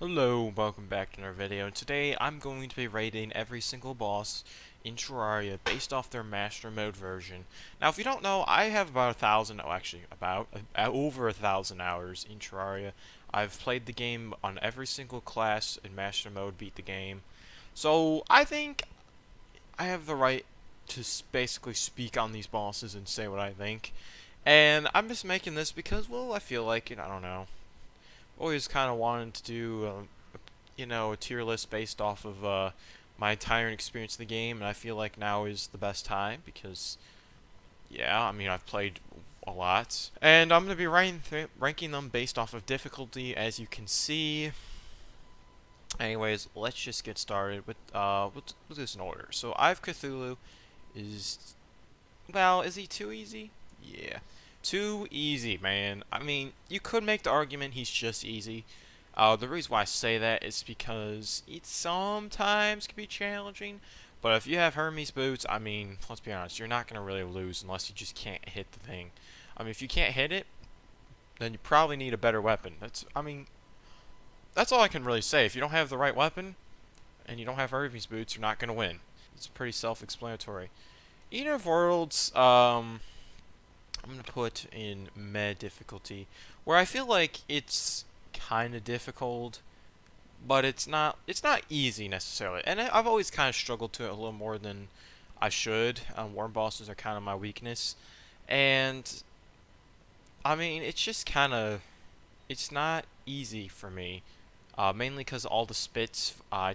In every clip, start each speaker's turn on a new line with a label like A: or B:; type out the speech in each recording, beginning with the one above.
A: Hello, welcome back to another video. Today I'm going to be rating every single boss in Terraria based off their Master Mode version. Now, if you don't know, I have about 1,000, oh actually about over 1,000 hours in Terraria. I've played the game on every single class in Master Mode, beat the game. So I think I have the right to basically speak on these bosses and say what I think. And I'm just making this because, well, I feel like it, I don't know. Always kind of wanted to do a tier list based off of my entire experience of the game, and I feel like now is the best time because, yeah, I mean, I've played a lot, and I'm going to be ranking them based off of difficulty, as you can see. Anyways, let's just get started with this in order. So I've Cthulhu is, well, is he too easy? Yeah. Too easy, man. I mean, you could make the argument he's just easy. The reason why I say that is because it sometimes can be challenging. But if you have Hermes boots, I mean, let's be honest, you're not going to really lose unless you just can't hit the thing. I mean, if you can't hit it, then you probably need a better weapon. That's all I can really say. If you don't have the right weapon, and you don't have Hermes boots, you're not going to win. It's pretty self-explanatory. Eater of Worlds, I'm going to put in med difficulty, where I feel like it's kind of difficult, but it's not easy necessarily. And I've always kind of struggled to it a little more than I should. Worm bosses are kind of my weakness, and I mean it's not easy for me, mainly because all the spits I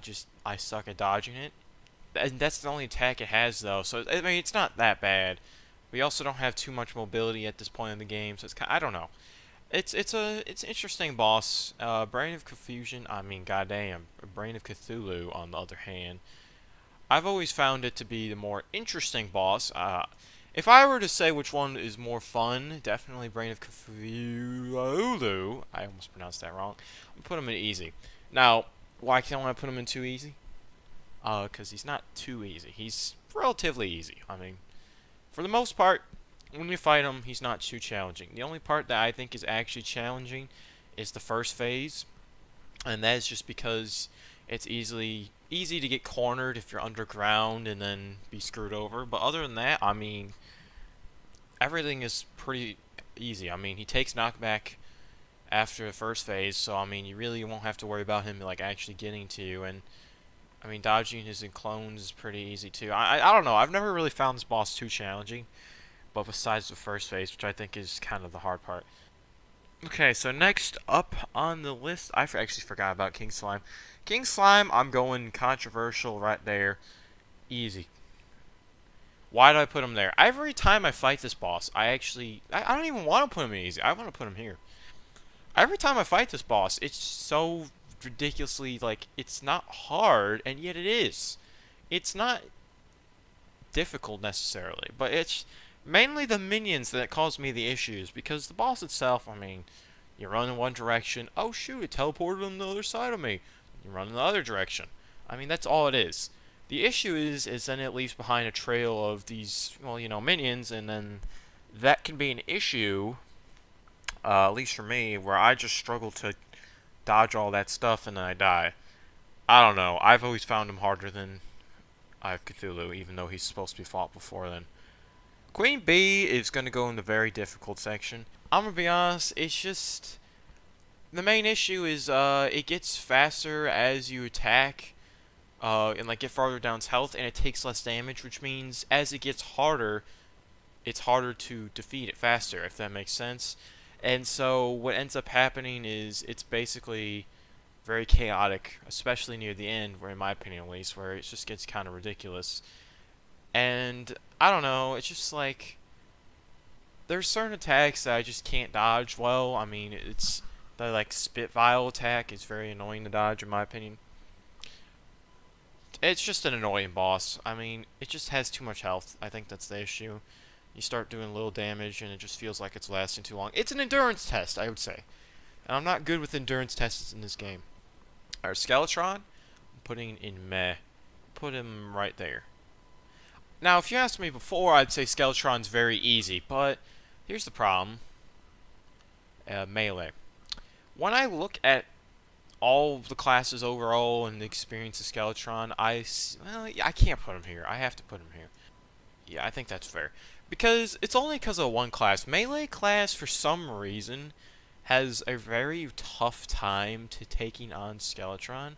A: suck at dodging it. And that's the only attack it has though, so I mean it's not that bad. We also don't have too much mobility at this point in the game, so I don't know. It's an interesting boss. Brain of Confusion. I mean, goddamn, Brain of Cthulhu. On the other hand, I've always found it to be the more interesting boss. If I were to say which one is more fun, definitely Brain of Cthulhu. I almost pronounced that wrong. I'm gonna put him in easy. Now, why can't I put him in too easy? Because he's not too easy. He's relatively easy. I mean, for the most part, when you fight him, he's not too challenging. The only part that I think is actually challenging is the first phase, and that is just because it's easy to get cornered if you're underground and then be screwed over. But other than that, I mean, everything is pretty easy. I mean, he takes knockback after the first phase, so I mean, you really won't have to worry about him like actually getting to you. And I mean, dodging his clones is pretty easy too. I don't know. I've never really found this boss too challenging, but besides the first phase, which I think is kind of the hard part. Okay, so next up on the list, I actually forgot about King Slime. King Slime, I'm going controversial right there. Easy. Why do I put him there? Every time I fight this boss, I don't even want to put him in easy. I want to put him here. Every time I fight this boss, it's so ridiculously, like, it's not hard, and yet it is. It's not difficult necessarily, but it's mainly the minions that cause me the issues, because the boss itself, I mean, you run in one direction, oh shoot, it teleported on the other side of me. You run in the other direction. I mean, that's all it is. The issue is then it leaves behind a trail of these, well, minions, and then that can be an issue, at least for me, where I just struggle to dodge all that stuff and then I die. I don't know. I've always found him harder than I have Cthulhu, even though he's supposed to be fought before then. Queen Bee is going to go in the very difficult section. I'm going to be honest, it's just... The main issue is it gets faster as you attack and like get farther down its health, and it takes less damage, which means as it gets harder, it's harder to defeat it faster, if that makes sense. And so what ends up happening is it's basically very chaotic, especially near the end, where in my opinion at least, where it just gets kind of ridiculous. And I don't know, it's just like there's certain attacks that I just can't dodge well. I mean, it's the like spit vial attack is very annoying to dodge in my opinion. It's just an annoying boss. I mean, it just has too much health. I think that's the issue. You start doing little damage and it just feels like it's lasting too long. It's an endurance test, I would say. And I'm not good with endurance tests in this game. Our Skeletron, I'm putting in meh. Put him right there. Now, if you asked me before, I'd say Skeletron's very easy, but here's the problem. Melee. When I look at all the classes overall and the experience of Skeletron, well, I can't put him here. I have to put him here. Yeah, I think that's fair. Because it's only because of one class. Melee class, for some reason, has a very tough time to taking on Skeletron.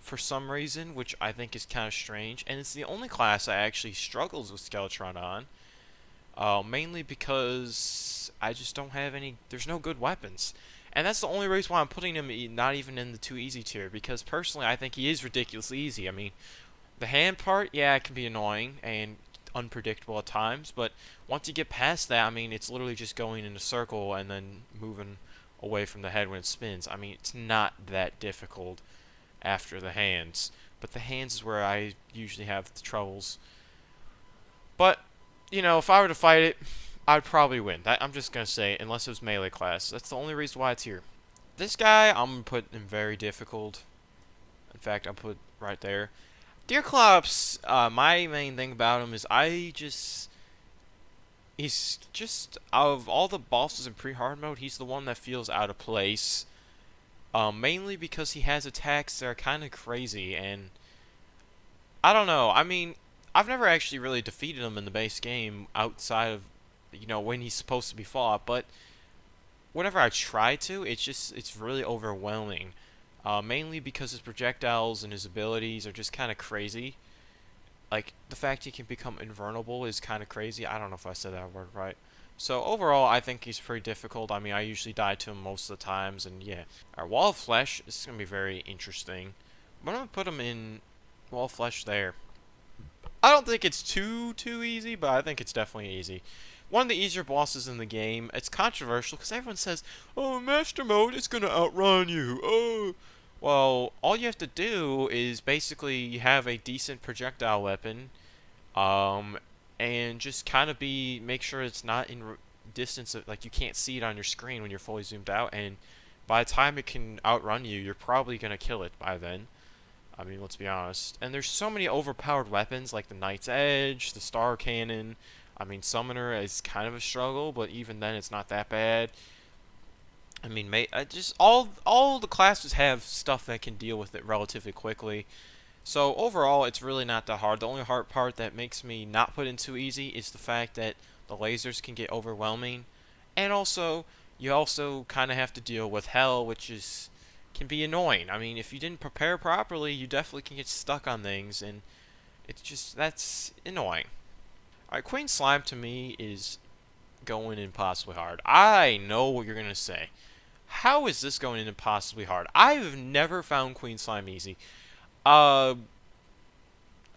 A: For some reason, which I think is kind of strange. And it's the only class that actually struggles with Skeletron on. Mainly because I just don't have any... There's no good weapons. And that's the only reason why I'm putting him not even in the too easy tier. Because personally, I think he is ridiculously easy. I mean, the hand part, yeah, it can be annoying and unpredictable at times, but once you get past that, I mean, it's literally just going in a circle and then moving away from the head when it spins. I mean, it's not that difficult after the hands, but the hands is where I usually have the troubles. But, you know, if I were to fight it, I'd probably win. I'm just going to say, unless it was melee class. That's the only reason why it's here. This guy, I'm going to put in very difficult. In fact, I'll put right there. Deerclops, my main thing about him is he's just, out of all the bosses in pre-hard mode, he's the one that feels out of place. Mainly because he has attacks that are kind of crazy, and I don't know, I mean, I've never actually really defeated him in the base game outside of, you know, when he's supposed to be fought, but whenever I try to, it's really overwhelming. Mainly because his projectiles and his abilities are just kind of crazy. Like, the fact he can become invulnerable is kind of crazy. I don't know if I said that word right. So, overall, I think he's pretty difficult. I mean, I usually die to him most of the times, and yeah. Our Wall of Flesh is going to be very interesting. But I'm going to put him in Wall of Flesh there. I don't think it's too easy, but I think it's definitely easy. One of the easier bosses in the game. It's controversial because everyone says, "Oh, Master Mode is gonna outrun you." Oh, well, all you have to do is basically have a decent projectile weapon, and just kind of make sure it's not in distance of, like, you can't see it on your screen when you're fully zoomed out. And by the time it can outrun you, you're probably gonna kill it by then. I mean, let's be honest. And there's so many overpowered weapons like the Knight's Edge, the Star Cannon. I mean, Summoner is kind of a struggle, but even then, it's not that bad. I mean, just all the classes have stuff that can deal with it relatively quickly. So overall, it's really not that hard. The only hard part that makes me not put in too easy is the fact that the lasers can get overwhelming, and also you also kind of have to deal with hell, which can be annoying. I mean, if you didn't prepare properly, you definitely can get stuck on things, and that's annoying. Alright, Queen Slime to me is going impossibly hard. I know what you're going to say. How is this going impossibly hard? I've never found Queen Slime easy. I've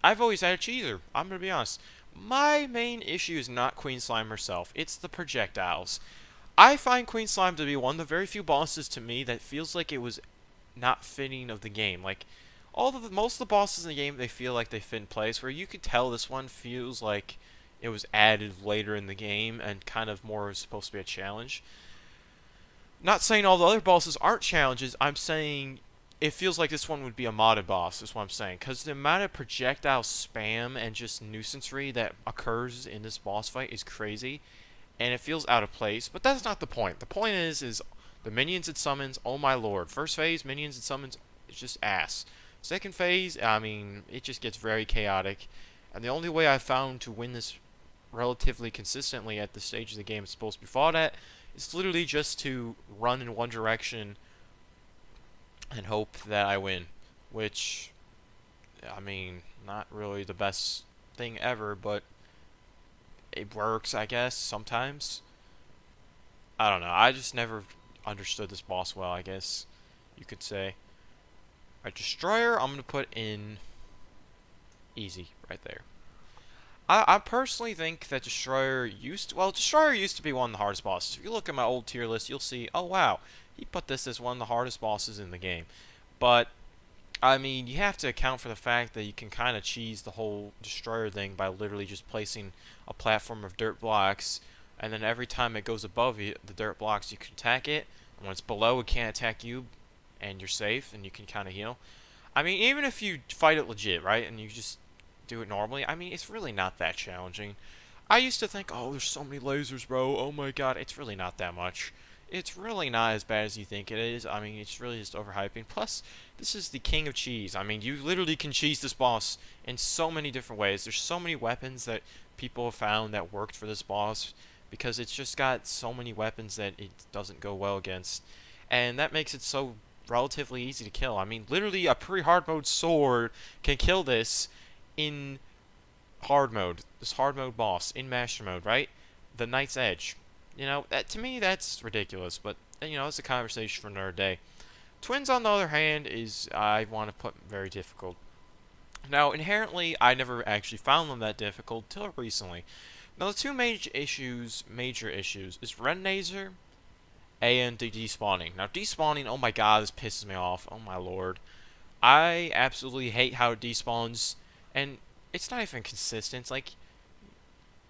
A: always had a cheeser. I'm going to be honest. My main issue is not Queen Slime herself. It's the projectiles. I find Queen Slime to be one of the very few bosses to me that feels like it was not fitting of the game. Like, most of the bosses in the game, they feel like they fit in place, where you could tell this one feels like it was added later in the game and kind of more supposed to be a challenge. Not saying all the other bosses aren't challenges, I'm saying it feels like this one would be a modded boss, is what I'm saying. Because the amount of projectile spam and just nuisancery that occurs in this boss fight is crazy. And it feels out of place, but that's not the point. The point is the minions it summons, oh my lord. First phase, minions it summons, it's just ass. Second phase, I mean, it just gets very chaotic. And the only way I've found to win this relatively consistently at the stage of the game it's supposed to be fought at is literally just to run in one direction and hope that I win. Which, I mean, not really the best thing ever, but it works, I guess, sometimes. I don't know. I just never understood this boss well, I guess you could say. Alright, Destroyer, I'm going to put in easy right there. I personally think that Destroyer used to be one of the hardest bosses. If you look at my old tier list, you'll see, oh wow, he put this as one of the hardest bosses in the game. But, I mean, you have to account for the fact that you can kind of cheese the whole Destroyer thing by literally just placing a platform of dirt blocks, and then every time it goes above the dirt blocks, you can attack it, and when it's below, it can't attack you, and you're safe, and you can kind of heal. I mean, even if you fight it legit, right, and you just do it normally, I mean, it's really not that challenging. I used to think, oh, there's so many lasers, bro, oh my god, it's really not that much. it's really not as bad as you think it is. I mean, it's really just overhyping. Plus, this is the king of cheese. I mean, you literally can cheese this boss in so many different ways. There's so many weapons that people have found that worked for this boss because it's just got so many weapons that it doesn't go well against. And that makes it so relatively easy to kill. I mean, literally a pre-hard mode sword can kill this in hard mode. This hard mode boss in master mode, right? The Knight's Edge. You know, that to me that's ridiculous, but you know, it's a conversation for another day. Twins, on the other hand, is I want to put very difficult. Now, inherently, I never actually found them that difficult till recently. Now, the two major issues, is Renazer and the despawning. Now, despawning, oh my god, this pisses me off. Oh my lord. I absolutely hate how it despawns, and it's not even consistent. It's like,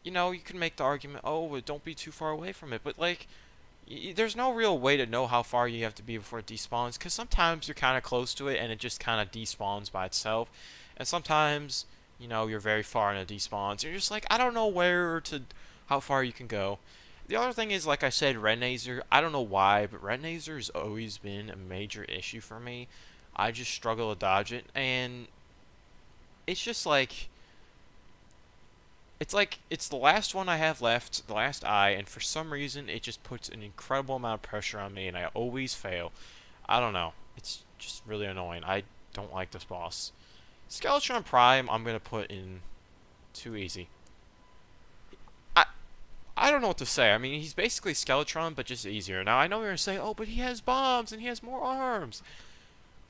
A: you know, you can make the argument, oh, well, don't be too far away from it, but like, there's no real way to know how far you have to be before it despawns, because sometimes you're kind of close to it and it just kind of despawns by itself, and sometimes, you know, you're very far and it despawns. You're just like, I don't know how far you can go. The other thing is, like I said, Renazer, I don't know why, but Renazer has always been a major issue for me. I just struggle to dodge it, and it's just like, it's the last one I have left, the last eye, and for some reason it just puts an incredible amount of pressure on me and I always fail. I don't know. It's just really annoying. I don't like this boss. Skeletron Prime I'm going to put in too easy. I I don't know what to say. I mean, he's basically Skeletron but just easier. Now I know you're going to say, "Oh, but he has bombs and he has more arms."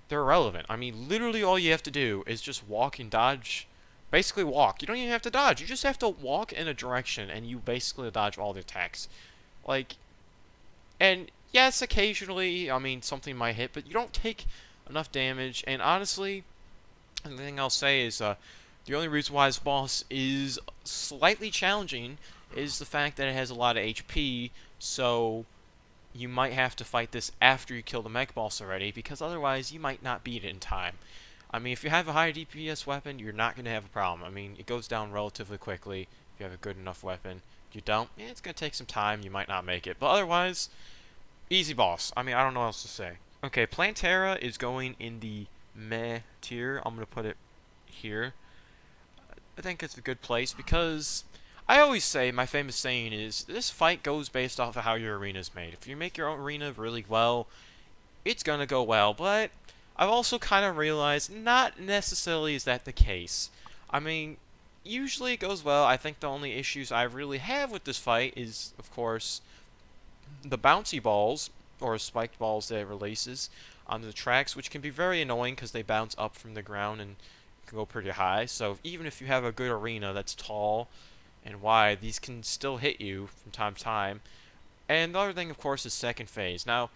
A: They're irrelevant. I mean, literally all you have to do is just walk and dodge. Basically walk. You don't even have to dodge. You just have to walk in a direction and you basically dodge all the attacks. Like, and yes, occasionally, I mean, something might hit, but you don't take enough damage. And honestly, the thing I'll say is the only reason why this boss is slightly challenging is the fact that it has a lot of HP, so you might have to fight this after you kill the mech boss already, because otherwise you might not beat it in time. I mean, if you have a high DPS weapon, you're not going to have a problem. I mean, it goes down relatively quickly if you have a good enough weapon. If you don't, yeah, it's going to take some time. You might not make it. But otherwise, easy boss. I mean, I don't know what else to say. Okay, Plantera is going in the meh tier. I'm going to put it here. I think it's a good place because I always say, my famous saying is, this fight goes based off of how your arena is made. If you make your own arena really well, it's going to go well, but I've also kind of realized not necessarily is that the case. I mean, usually it goes well. I think the only issues I really have with this fight is, of course, the bouncy balls, or spiked balls that it releases onto the tracks, which can be very annoying because they bounce up from the ground and can go pretty high. So even if you have a good arena that's tall and wide, these can still hit you from time to time. And the other thing, of course, is second phase. Now,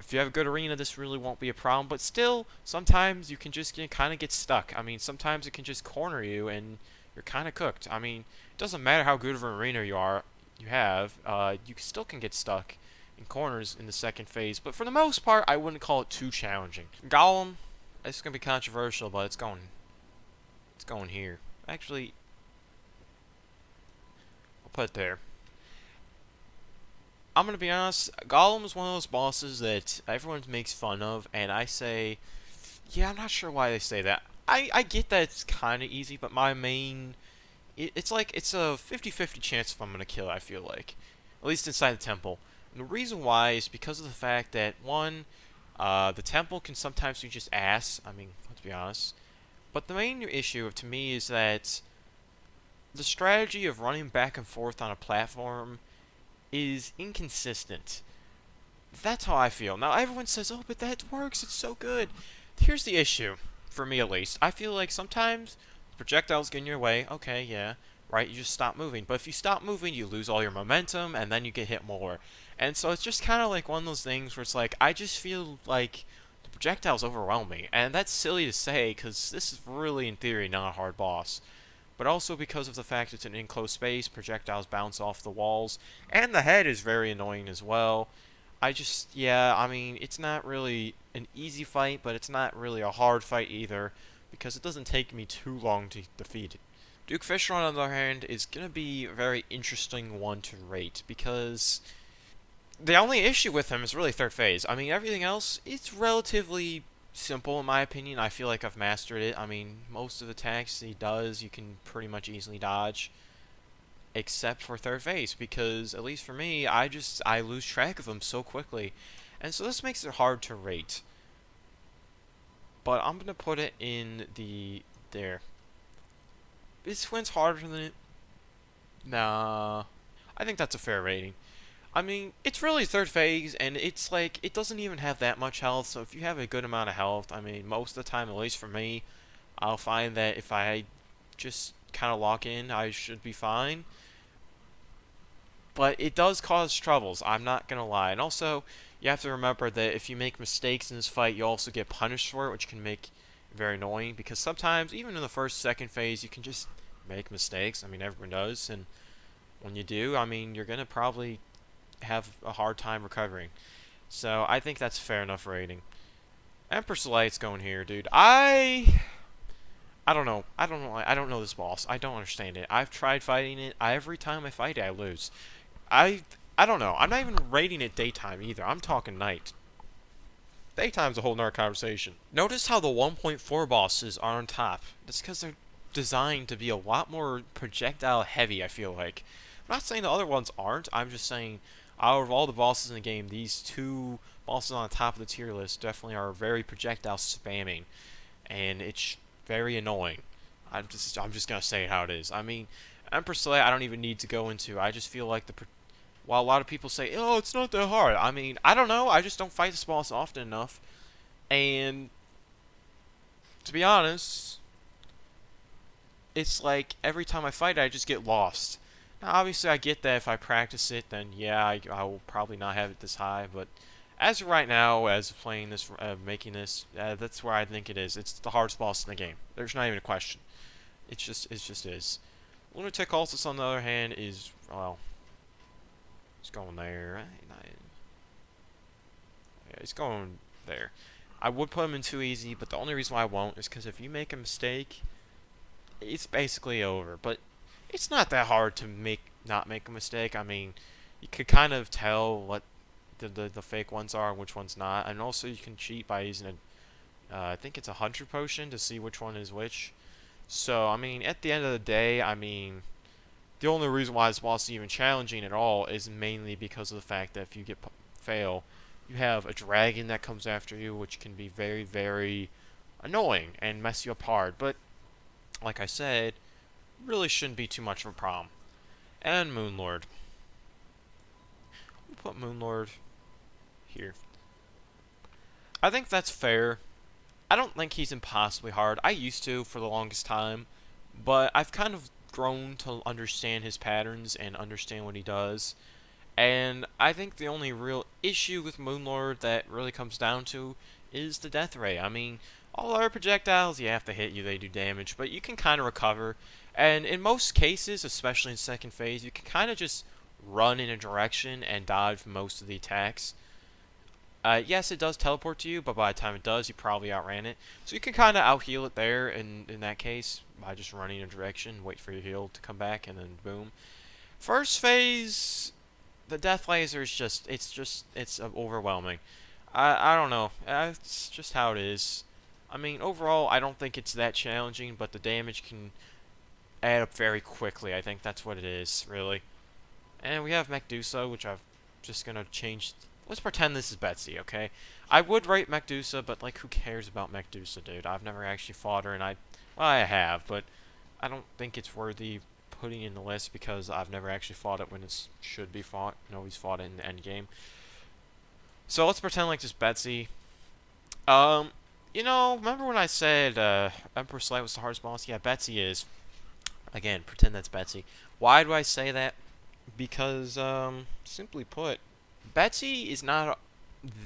A: if you have a good arena, this really won't be a problem, but still, sometimes you can just kind of get stuck. I mean, sometimes it can just corner you, and you're kind of cooked. I mean, it doesn't matter how good of an arena you have, you still can get stuck in corners in the second phase, but for the most part, I wouldn't call it too challenging. Gollum, it's going to be controversial, but it's going here. Actually, I'll put it there. I'm going to be honest, Gollum is one of those bosses that everyone makes fun of, and I say, yeah, I'm not sure why they say that. I get that it's kind of easy, but my main, it's like, it's a 50-50 chance if I'm going to kill it, I feel like. At least inside the temple. And the reason why is because of the fact that, one, the temple can sometimes be just ass, I mean, let's be honest. But the main issue to me is that the strategy of running back and forth on a platform is inconsistent. That's how I feel. Now, everyone says, oh, but that works, it's so good. Here's the issue, for me at least. I feel like sometimes projectiles get in your way, okay, yeah, right, you just stop moving. But if you stop moving, you lose all your momentum, and then you get hit more. And so it's just kind of like one of those things where it's like, I just feel like the projectiles overwhelm me. And that's silly to say, because this is really, in theory, not a hard boss. But also because of the fact it's an enclosed space, projectiles bounce off the walls, and the head is very annoying as well. Yeah, I mean, it's not really an easy fight, but it's not really a hard fight either, because it doesn't take me too long to defeat it. Duke Fishron, on the other hand, is going to be a very interesting one to rate, because The only issue with him is really third phase. I mean, everything else, it's relatively simple in my opinion. I feel like I've mastered it. I mean, most of the attacks he does, you can pretty much easily dodge, except for third phase, because at least for me, I lose track of him so quickly. And so this makes it hard to rate. But I'm going to put it in there. This one's harder than it. Nah. I think that's a fair rating. I mean, it's really third phase, and it's like, it doesn't even have that much health, so if you have a good amount of health, I mean, most of the time, at least for me, I'll find that if I just kind of lock in, I should be fine. But it does cause troubles, I'm not gonna lie. And also, you have to remember that if you make mistakes in this fight, you also get punished for it, which can make it very annoying, because sometimes, even in the first, second phase, you can just make mistakes. I mean, everyone does, and when you do, I mean, you're gonna probably have a hard time recovering. So I think that's fair enough rating. Empress Light's going here, dude. I don't know. I don't know. I don't know this boss. I don't understand it. I've tried fighting it. Every time I fight it, I lose. I I don't know. I'm not even rating it daytime either. I'm talking night. Daytime's a whole nother conversation. Notice how the 1.4 bosses are on top. That's because they're designed to be a lot more projectile heavy, I feel like. I'm not saying the other ones aren't. I'm just saying out of all the bosses in the game, these two bosses on the top of the tier list definitely are very projectile spamming, and it's very annoying. I'm just gonna say it how it is. I mean, Empress Leia, I don't even need to go into. I just feel like while a lot of people say, "Oh, it's not that hard," I mean, I don't know. I just don't fight this boss often enough, and to be honest, it's like every time I fight it, I just get lost. Now, obviously, I get that if I practice it, then yeah, I will probably not have it this high. But as of right now, as playing this, making this, that's where I think it is. It's the hardest boss in the game. There's not even a question. It just is. Lunaticculus, on the other hand, is, well, it's going there. Yeah, it's going there. I would put him in too easy, but the only reason why I won't is because if you make a mistake, it's basically over. But it's not that hard to not make a mistake. I mean, you could kind of tell what the fake ones are and which ones not, and also you can cheat by using I think it's a hunter potion to see which one is which. So I mean, at the end of the day, I mean, the only reason why this boss is even challenging at all is mainly because of the fact that if you fail, you have a dragon that comes after you, which can be very, very annoying and mess you up hard. But like I said, really shouldn't be too much of a problem. And Moonlord. We'll put Moonlord here. I think that's fair. I don't think he's impossibly hard. I used to for the longest time, but I've kind of grown to understand his patterns and understand what he does. And I think the only real issue with Moonlord that really comes down to is the death ray. I mean, all other projectiles, you have to hit you, they do damage, but you can kind of recover. And in most cases, especially in second phase, you can kind of just run in a direction and dodge most of the attacks. Yes, it does teleport to you, but by the time it does, you probably outran it. So you can kind of out-heal it there in that case by just running in a direction, wait for your heal to come back, and then boom. First phase, the death laser is it's overwhelming. I don't know. It's just how it is. I mean, overall, I don't think it's that challenging, but the damage can add up very quickly. I think that's what it is, really. And we have Medusa, which I'm just gonna change. Let's pretend this is Betsy, okay? I would rate Medusa, but like, who cares about Medusa, dude? I've never actually fought her, and well, I have, but I don't think it's worthy putting in the list because I've never actually fought it when it should be fought. Nobody's fought it in the end game. So let's pretend like this Betsy. You know, remember when I said Emperor Light was the hardest boss? Yeah, Betsy is. Again, pretend that's Betsy. Why do I say that? Because, simply put, Betsy is not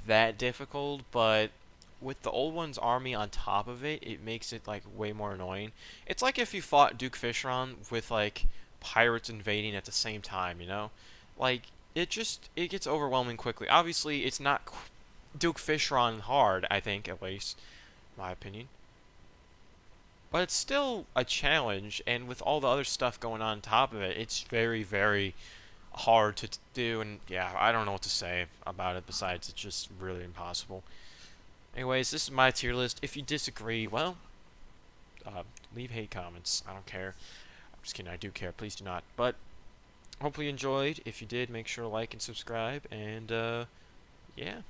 A: that difficult, but with the old one's army on top of it, it makes it, like, way more annoying. It's like if you fought Duke Fishron with, like, pirates invading at the same time, you know? Like, it gets overwhelming quickly. Obviously, it's not Duke Fishron hard, I think, at least, in my opinion. But it's still a challenge, and with all the other stuff going on top of it, it's very, very hard to do, and yeah, I don't know what to say about it besides it's just really impossible. Anyways, this is my tier list. If you disagree, well, leave hate comments. I don't care. I'm just kidding. I do care. Please do not. But hopefully you enjoyed. If you did, make sure to like and subscribe. And yeah.